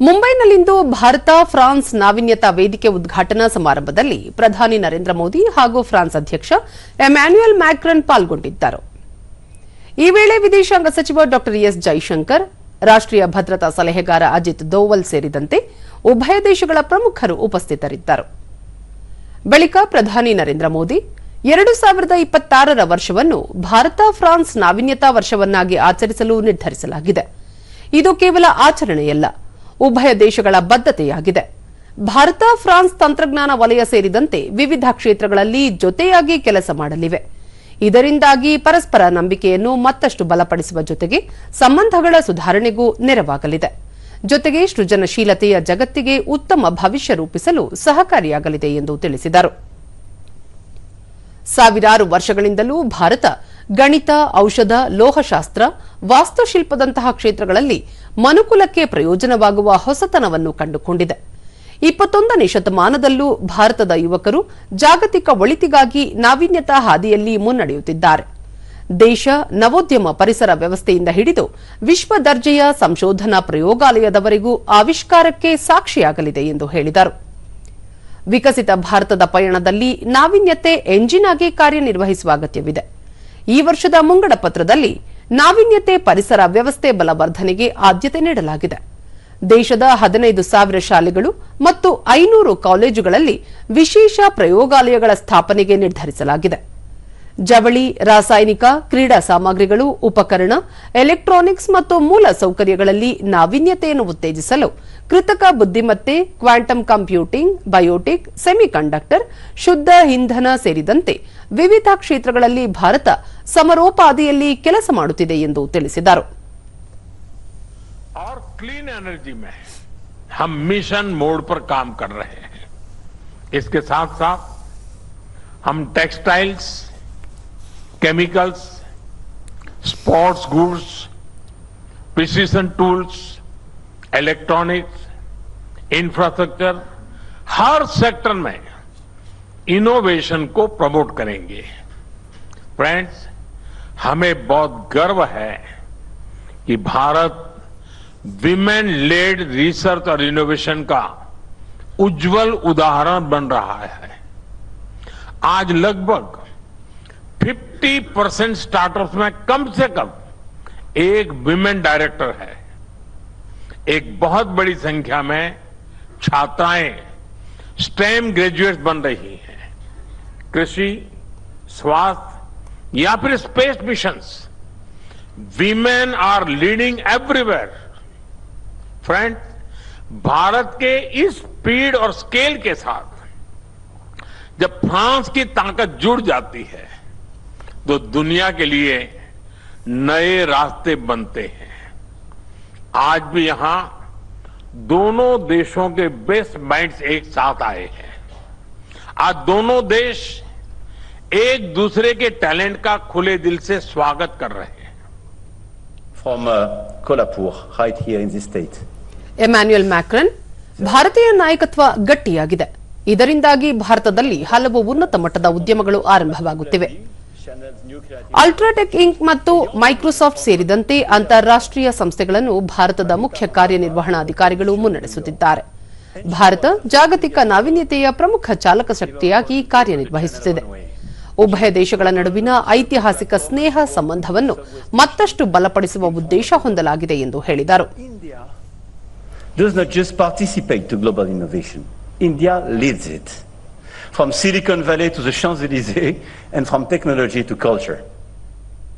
ಮುಂಬೈನಲ್ಲಿಂದು ಭಾರತ ಫ್ರಾನ್ಸ್ ನಾವೀನ್ಯತಾ ವೇದಿಕೆ ಉದ್ಘಾಟನಾ ಸಮಾರಂಭದಲ್ಲಿ ಪ್ರಧಾನಿ ನರೇಂದ್ರ ಮೋದಿ ಹಾಗೂ ಫ್ರಾನ್ಸ್ ಅಧ್ಯಕ್ಷ ಎಮ್ಯಾನ್ಯುಯಲ್ ಮ್ಯಾಕ್ರನ್ ಪಾಲ್ಗೊಂಡಿದ್ದರು. ಈ ವೇಳೆ ವಿದೇಶಾಂಗ ಸಚಿವ ಡಾ ಎಸ್ ಜೈಶಂಕರ್, ರಾಷ್ಟ್ರೀಯ ಭದ್ರತಾ ಸಲಹೆಗಾರ ಅಜಿತ್ ದೋವಲ್ ಸೇರಿದಂತೆ ಉಭಯ ದೇಶಗಳ ಪ್ರಮುಖರು ಉಪಸ್ಥಿತರಿದ್ದರು. ಬಳಿಕ ಪ್ರಧಾನಿ ನರೇಂದ್ರ ಮೋದಿ 2026ರ ವರ್ಷವನ್ನು ಭಾರತ ಫ್ರಾನ್ಸ್ ನಾವೀನ್ಯತಾ ವರ್ಷವನ್ನಾಗಿ ಆಚರಿಸಲು ನಿರ್ಧರಿಸಲಾಗಿದೆ. ಇದು ಕೇವಲ ಆಚರಣೆಯಲ್ಲ, ಉಭಯ ದೇಶಗಳ ಬದ್ಧತೆಯಾಗಿದೆ. ಭಾರತ ಫ್ರಾನ್ಸ್ ತಂತ್ರಜ್ಞಾನ ವಲಯ ಸೇರಿದಂತೆ ವಿವಿಧ ಕ್ಷೇತ್ರಗಳಲ್ಲಿ ಜೊತೆಯಾಗಿ ಕೆಲಸ ಮಾಡಲಿವೆ. ಇದರಿಂದಾಗಿ ಪರಸ್ಪರ ನಂಬಿಕೆಯನ್ನು ಮತ್ತಷ್ಟು ಬಲಪಡಿಸುವ ಜೊತೆಗೆ ಸಂಬಂಧಗಳ ಸುಧಾರಣೆಗೂ ನೆರವಾಗಲಿದೆ. ಜೊತೆಗೆ ಸೃಜನಶೀಲತೆಯ ಜಗತ್ತಿಗೆ ಉತ್ತಮ ಭವಿಷ್ಯ ರೂಪಿಸಲು ಸಹಕಾರಿಯಾಗಲಿದೆ ಎಂದು ತಿಳಿಸಿದರು. ಸಾವಿರಾರು ವರ್ಷಗಳಿಂದಲೂ ಭಾರತ ಗಣಿತ, ಔಷಧ, ಲೋಹಶಾಸ್ತ್ರ, ವಾಸ್ತುಶಿಲ್ಪದಂತಹ ಕ್ಷೇತ್ರಗಳಲ್ಲಿ ಮನುಕುಲಕ್ಕೆ ಪ್ರಯೋಜನವಾಗುವ ಹೊಸತನವನ್ನು ಕಂಡುಕೊಂಡಿದೆ. 21ನೇ ಶತಮಾನದಲ್ಲೂ ಭಾರತದ ಯುವಕರು ಜಾಗತಿಕ ಒಳಿತಿಗಾಗಿ ನಾವೀನ್ಯತಾ ಹಾದಿಯಲ್ಲಿ ಮುನ್ನಡೆಯುತ್ತಿದ್ದಾರೆ. ದೇಶ ನವೋದ್ಯಮ ಪರಿಸರ ವ್ಯವಸ್ಥೆಯಿಂದ ಹಿಡಿದು ವಿಶ್ವ ದರ್ಜೆಯ ಸಂಶೋಧನಾ ಪ್ರಯೋಗಾಲಯದವರೆಗೂ ಆವಿಷ್ಕಾರಕ್ಕೆ ಸಾಕ್ಷಿಯಾಗಲಿದೆ ಎಂದು ಹೇಳಿದರು. ವಿಕಸಿತ ಭಾರತದ ಪಯಣದಲ್ಲಿ ನಾವೀನ್ಯತೆ ಎಂಜಿನ್ ಆಗಿ ಕಾರ್ಯನಿರ್ವಹಿಸುವ ಅಗತ್ಯವಿದೆ. ಈ ವರ್ಷದ ಮುಂಗಡ ಪತ್ರದಲ್ಲಿ ನಾವೀನ್ಯತೆ ಪರಿಸರ ವ್ಯವಸ್ಥೆ ಬಲವರ್ಧನೆಗೆ ಆದ್ಯತೆ ನೀಡಲಾಗಿದೆ. ದೇಶದ 15,000 ಶಾಲೆಗಳು ಮತ್ತು 500 ಕಾಲೇಜುಗಳಲ್ಲಿ ವಿಶೇಷ ಪ್ರಯೋಗಾಲಯಗಳ ಸ್ಥಾಪನೆಗೆ ನಿರ್ಧರಿಸಲಾಗಿದೆ. ಜವಳಿ, ರಾಸಾಯನಿಕ, ಕ್ರೀಡಾ ಸಾಮಗ್ರಿಗಳು, ಉಪಕರಣ, ಎಲೆಕ್ಟ್ರಾನಿಕ್ಸ್ ಮತ್ತು ಮೂಲ ಸೌಕರ್ಯಗಳಲ್ಲಿ ನಾವೀನ್ಯತೆಯನ್ನು ಉತ್ತೇಜಿಸಲು ಕೃತಕ ಬುದ್ದಿಮತ್ತೆ, ಕ್ವಾಂಟಮ್ ಕಂಪ್ಯೂಟಿಂಗ್, ಬಯೋಟಿಕ್, ಸೆಮಿಕಂಡಕ್ಟರ್, ಶುದ್ಧ ಇಂಧನ ಸೇರಿದಂತೆ ವಿವಿಧ ಕ್ಷೇತ್ರಗಳಲ್ಲಿ ಭಾರತ ಸಮರೋಪಾದಿಯಲ್ಲಿ ಕೆಲಸ ಮಾಡುತ್ತಿದೆ ಎಂದು ತಿಳಿಸಿದರು. और क्लीन एनर्जी में हम मिशन मोड पर काम कर रहे हैं. इसके साथ साथ हम textiles, chemicals, sports goods, precision tools, electronics, infrastructure, हर सेक्टर में इनोवेशन को प्रमोट करेंगे. फ्रेंड्स, हमें बहुत गर्व है कि भारत विमेन लेड रिसर्च और इनोवेशन का उज्जवल उदाहरण बन रहा है. आज लगभग 50% स्टार्टअप्स में कम से कम एक विमेन डायरेक्टर है. एक बहुत बड़ी संख्या में छात्राएं स्टेम ग्रेजुएट्स बन रही हैं. कृषि, स्वास्थ्य या फिर space missions, women are leading everywhere. Friends, Bharat के इस स्पीड और स्केल के साथ जब फ्रांस की ताकत जुड़ जाती है तो दुनिया के लिए नए रास्ते बनते हैं. आज भी यहां दोनों देशों के बेस्ट माइंड्स एक साथ आए हैं. आज दोनों देश एक दूसरे के टैलेंट का खुले दिल से स्वागत कर रहे हैं. From Kolhapur, right here in this state. Emmanuel Macron, ಭಾರತೀಯ ನಾಯಕತ್ವ ಗಟ್ಟಿಯಾಗಿದೆ. ಇದರಿಂದಾಗಿ ಭಾರತದಲ್ಲಿ ಹಲವು ಉನ್ನತ ಮಟ್ಟದ ಉದ್ಯಮಗಳು ಆರಂಭವಾಗುತ್ತಿವೆ. ಅಲ್ಟ್ರಾಟೆಕ್ ಇಂಕ್ ಮತ್ತು ಮೈಕ್ರೋಸಾಫ್ಟ್ ಸೇರಿದಂತೆ ಅಂತಾರಾಷ್ಟ್ರೀಯ ಸಂಸ್ಥೆಗಳನ್ನು ಭಾರತದ ಮುಖ್ಯ ಕಾರ್ಯನಿರ್ವಹಣಾಧಿಕಾರಿಗಳು ಮುನ್ನಡೆಸುತ್ತಿದ್ದಾರೆ. ಭಾರತ ಜಾಗತಿಕ ನಾವೀನ್ಯತೆಯ ಪ್ರಮುಖ ಚಾಲಕ ಶಕ್ತಿಯಾಗಿ ಕಾರ್ಯನಿರ್ವಹಿಸುತ್ತಿದೆ. ಉಭಯ ದೇಶಗಳ ನಡುವಿನ ಐತಿಹಾಸಿಕ ಸ್ನೇಹ ಸಂಬಂಧವನ್ನು ಮತ್ತಷ್ಟು ಬಲಪಡಿಸುವ ಉದ್ದೇಶ ಹೊಂದಲಾಗಿದೆ ಎಂದು ಹೇಳಿದರು. Does not just participate to global innovation. India leads it. From Silicon Valley to the Champs-Élysées and from technology to culture.